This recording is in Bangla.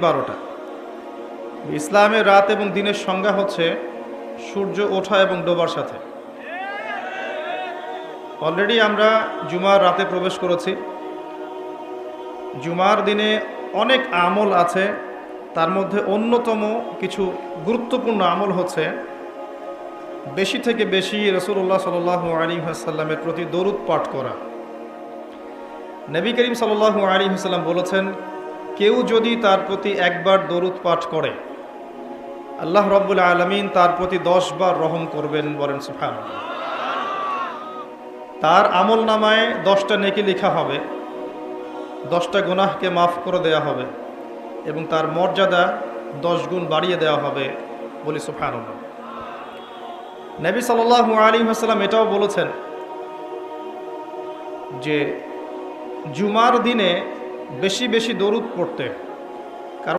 12টা। ইসলামের রাত এবং দিনের সংজ্ঞা হচ্ছে সূর্য ওঠা এবং ডোবার সাথে। অলরেডি আমরা জুমার রাতে প্রবেশ করেছি। জুমার দিনে অনেক আমল আছে, তার মধ্যে অন্যতম কিছু গুরুত্বপূর্ণ আমল হচ্ছে বেশি থেকে বেশি রাসূলুল্লাহ সাল্লাল্লাহু আলাইহি ওয়াসাল্লামের প্রতি দরুদ পাঠ করা। নবী করিম সাল্লাল্লাহু আলাইহি ওয়াসাল্লাম বলেছেন, কেউ যদি তার প্রতি একবার দরুদ পাঠ করে আল্লাহ রাব্বুল আলামিন তার প্রতি 10 বার রহম করবেন। বলেন সুবহানাল্লাহ। তার আমল নামায় 10টা নেকি লেখা হবে, 10টা গুনাহকে মাফ করে দেওয়া হবে এবং তার মর্যাদা 10 গুণ বাড়িয়ে দেওয়া হবে। বলি সুবহানাল্লাহ। নবী সাল্লাল্লাহু আলাইহি ওয়াসাল্লাম এটাও বলেছেন যে জুমার দিনে বেশি বেশি দরুদ পড়তে